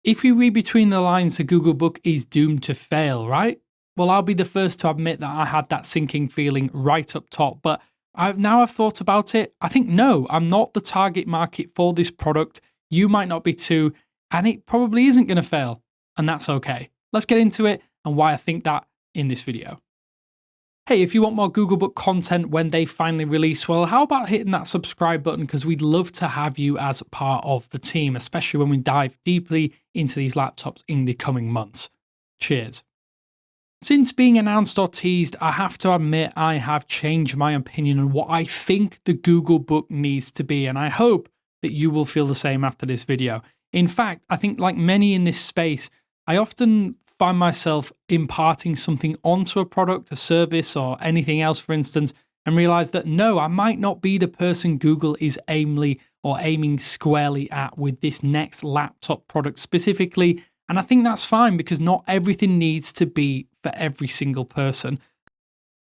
If you read between the lines, the Googlebook is doomed to fail, right? Well, I'll be the first to admit that I had that sinking feeling right up top, but I've thought about it. I think no, I'm not the target market for this product. You might not be too, and it probably isn't going to fail, and that's okay. Let's get into it and why I think that in this video. Hey, if you want more Googlebook content when they finally release, well, how about hitting that subscribe button, because we'd love to have you as part of the team, especially when we dive deeply into these laptops in the coming months. Cheers. Since being announced or teased, I have to admit I have changed my opinion on what I think the Googlebook needs to be, and I hope that you will feel the same after this video. In fact, I think like many in this space, I often find myself imparting something onto a product, a service, or anything else, for instance, and realize that no, I might not be the person Google is aiming squarely at with this next laptop product specifically. And I think that's fine, because not everything needs to be for every single person.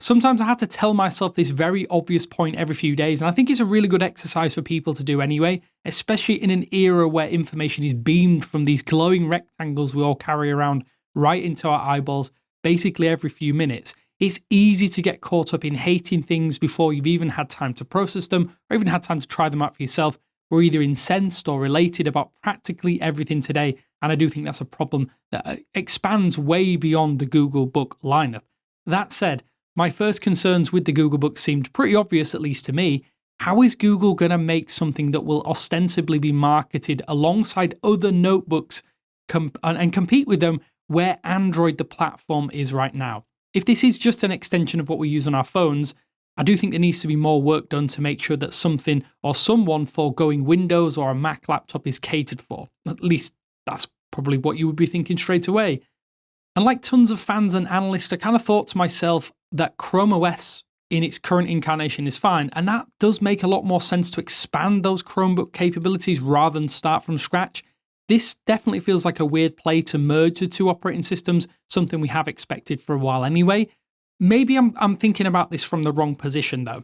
Sometimes I have to tell myself this very obvious point every few days, and I think it's a really good exercise for people to do anyway, especially in an era where information is beamed from these glowing rectangles we all carry around right into our eyeballs basically every few minutes. It's easy to get caught up in hating things before you've even had time to process them or even had time to try them out for yourself. We're either incensed or related about practically everything today, and I do think that's a problem that expands way beyond the Googlebook lineup. That said, my first concerns with the Googlebook seemed pretty obvious, at least to me. How is Google going to make something that will ostensibly be marketed alongside other notebooks and compete with them where Android, the platform, is right now? If this is just an extension of what we use on our phones, I do think there needs to be more work done to make sure that something or someone foregoing Windows or a Mac laptop is catered for. At least that's probably what you would be thinking straight away. And like tons of fans and analysts, I kind of thought to myself that ChromeOS in its current incarnation is fine, and that does make a lot more sense to expand those Chromebook capabilities rather than start from scratch. This definitely feels like a weird play to merge the two operating systems, something we have expected for a while anyway. Maybe I'm thinking about this from the wrong position though.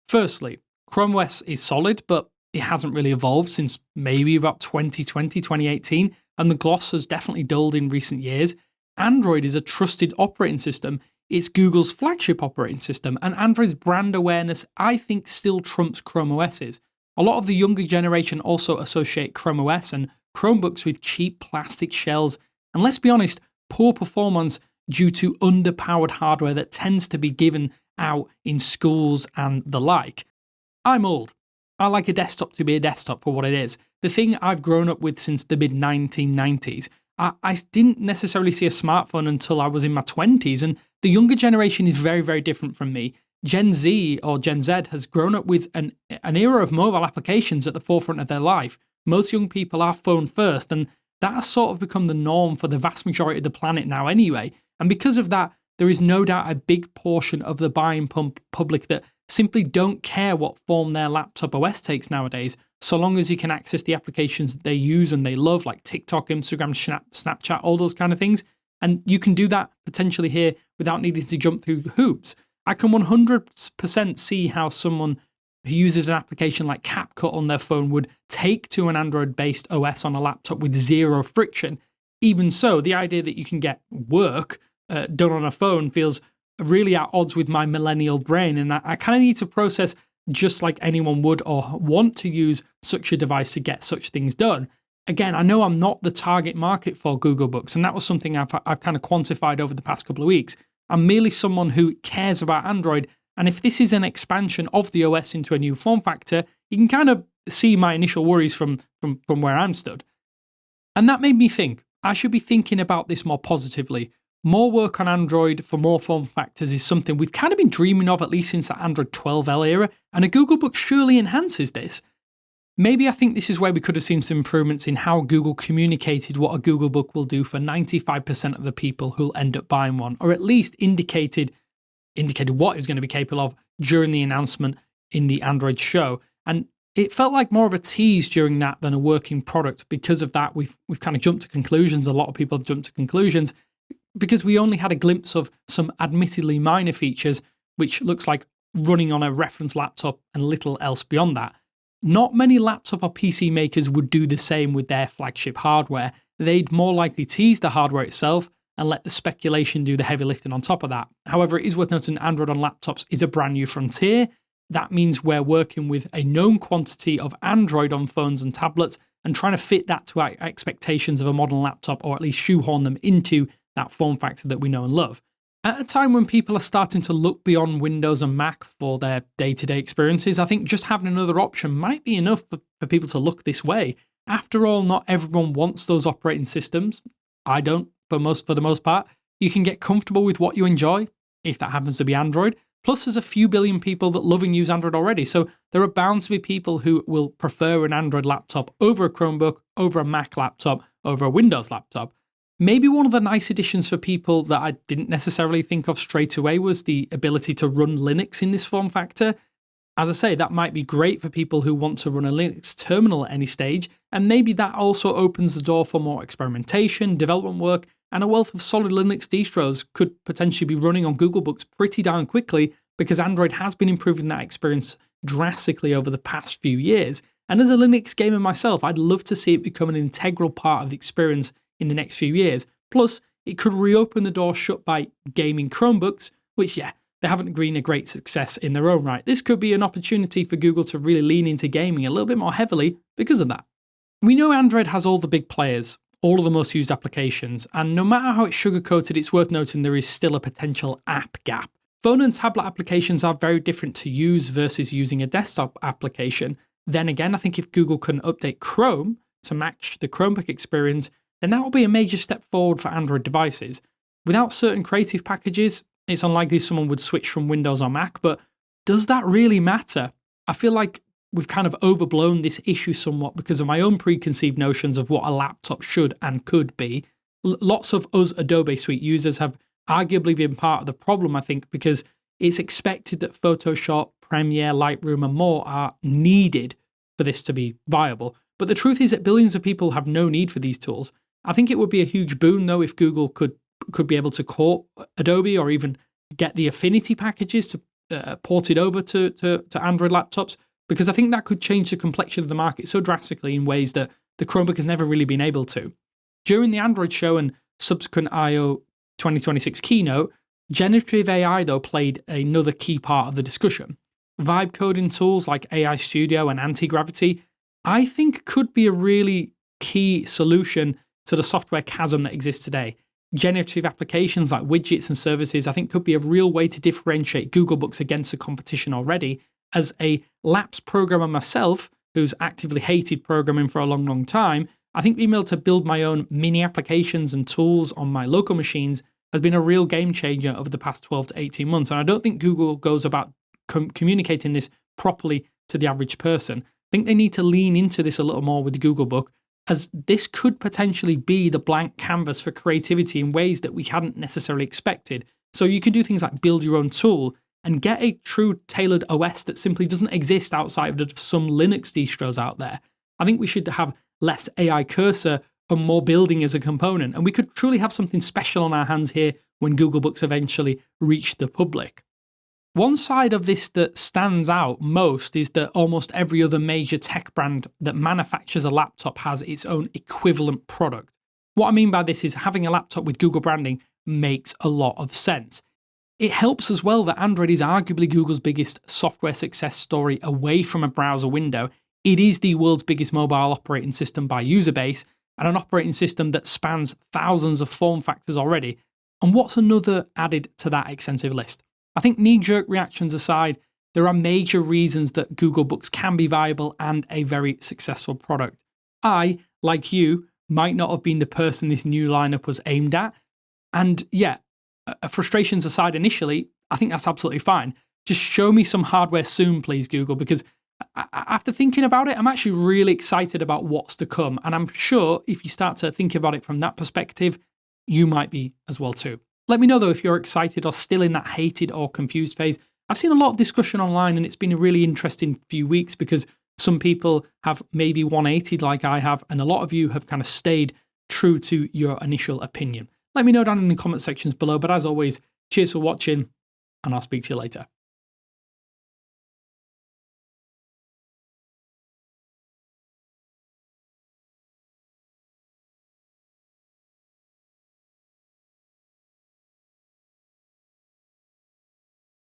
Firstly, ChromeOS is solid, but it hasn't really evolved since maybe about 2020, 2018, and the gloss has definitely dulled in recent years. Android is a trusted operating system. It's Google's flagship operating system, and Android's brand awareness, I think, still trumps ChromeOS's. A lot of the younger generation also associate ChromeOS and Chromebooks with cheap plastic shells, and let's be honest, poor performance due to underpowered hardware that tends to be given out in schools and the like. I'm old. I like a desktop to be a desktop for what it is. The thing I've grown up with since the mid-1990s. I didn't necessarily see a smartphone until I was in my 20s, and the younger generation is very, very different from me. Gen Z or Gen Z has grown up with an era of mobile applications at the forefront of their life. Most young people are phone first, and that has sort of become the norm for the vast majority of the planet now anyway. And because of that, there is no doubt a big portion of the buying public that simply don't care what form their laptop OS takes nowadays, so long as you can access the applications that they use and they love, like TikTok, Instagram, Snapchat, all those kind of things. And you can do that potentially here without needing to jump through hoops. I can 100% see how someone who uses an application like CapCut on their phone would take to an Android-based OS on a laptop with zero friction. Even so, the idea that you can get work done on a phone feels really at odds with my millennial brain, and I kind of need to process just like anyone would or want to use such a device to get such things done. Again, I know I'm not the target market for Googlebooks, and that was something I've kind of quantified over the past couple of weeks. I'm merely someone who cares about Android, and if this is an expansion of the OS into a new form factor, you can kind of see my initial worries from where I'm stood. And that made me think, I should be thinking about this more positively. More work on Android for more form factors is something we've kind of been dreaming of at least since the Android 12L era, and a Googlebook surely enhances this. Maybe I think this is where we could have seen some improvements in how Google communicated what a Googlebook will do for 95% of the people who'll end up buying one, or at least indicated what it was going to be capable of during the announcement in the Android show. And it felt like more of a tease during that than a working product. Because of that, we've kind of jumped to conclusions. A lot of people have jumped to conclusions because we only had a glimpse of some admittedly minor features, which looks like running on a reference laptop and little else beyond that. Not many laptop or PC makers would do the same with their flagship hardware, they'd more likely tease the hardware itself and let the speculation do the heavy lifting on top of that. However, it is worth noting Android on laptops is a brand new frontier. That means we're working with a known quantity of Android on phones and tablets and trying to fit that to our expectations of a modern laptop, or at least shoehorn them into that form factor that we know and love. At a time when people are starting to look beyond Windows and Mac for their day-to-day experiences, I think just having another option might be enough for people to look this way. After all, not everyone wants those operating systems. I don't, for the most part. You can get comfortable with what you enjoy, if that happens to be Android. Plus, there's a few billion people that love and use Android already, so there are bound to be people who will prefer an Android laptop over a Chromebook, over a Mac laptop, over a Windows laptop. Maybe one of the nice additions for people that I didn't necessarily think of straight away was the ability to run Linux in this form factor. As I say, that might be great for people who want to run a Linux terminal at any stage, and maybe that also opens the door for more experimentation, development work, and a wealth of solid Linux distros could potentially be running on Googlebooks pretty darn quickly, because Android has been improving that experience drastically over the past few years. And as a Linux gamer myself, I'd love to see it become an integral part of the experience in the next few years. Plus, it could reopen the door shut by gaming Chromebooks, which, yeah, they haven't been a great success in their own right. This could be an opportunity for Google to really lean into gaming a little bit more heavily because of that. We know Android has all the big players, all of the most used applications, and no matter how it's sugarcoated, it's worth noting there is still a potential app gap. Phone and tablet applications are very different to use versus using a desktop application. Then again, I think if Google can update Chrome to match the Chromebook experience, then that will be a major step forward for Android devices. Without certain creative packages, it's unlikely someone would switch from Windows or Mac, but does that really matter? I feel like we've kind of overblown this issue somewhat because of my own preconceived notions of what a laptop should and could be. Lots of us Adobe Suite users have arguably been part of the problem, I think, because it's expected that Photoshop, Premiere, Lightroom, and more are needed for this to be viable. But the truth is that billions of people have no need for these tools. I think it would be a huge boon, though, if Google could be able to court Adobe or even get the Affinity packages to port it over to Android laptops, because I think that could change the complexion of the market so drastically in ways that the Chromebook has never really been able to. During the Android show and subsequent I/O 2026 keynote, generative AI, though, played another key part of the discussion. Vibe coding tools like AI Studio and Anti-Gravity, I think, could be a really key solution to the software chasm that exists today. Generative applications like widgets and services, I think, could be a real way to differentiate Googlebooks against the competition already. As a lapsed programmer myself, who's actively hated programming for a long, long time, I think being able to build my own mini applications and tools on my local machines has been a real game changer over the past 12 to 18 months. And I don't think Google goes about communicating this properly to the average person. I think they need to lean into this a little more with the Googlebook, as this could potentially be the blank canvas for creativity in ways that we hadn't necessarily expected. So you can do things like build your own tool and get a true tailored OS that simply doesn't exist outside of some Linux distros out there. I think we should have less AI cursor and more building as a component, and we could truly have something special on our hands here when Googlebooks eventually reach the public. One side of this that stands out most is that almost every other major tech brand that manufactures a laptop has its own equivalent product. What I mean by this is having a laptop with Google branding makes a lot of sense. It helps as well that Android is arguably Google's biggest software success story away from a browser window. It is the world's biggest mobile operating system by user base, and an operating system that spans thousands of form factors already. And what's another added to that extensive list? I think knee-jerk reactions aside, there are major reasons that Googlebooks can be viable and a very successful product. I, like you, might not have been the person this new lineup was aimed at. And yeah, frustrations aside initially, I think that's absolutely fine. Just show me some hardware soon, please, Google, because after thinking about it, I'm actually really excited about what's to come. And I'm sure if you start to think about it from that perspective, you might be as well too. Let me know, though, if you're excited or still in that hated or confused phase. I've seen a lot of discussion online, and it's been a really interesting few weeks because some people have maybe 180'd like I have, and a lot of you have kind of stayed true to your initial opinion. Let me know down in the comment sections below, but as always, cheers for watching, and I'll speak to you later.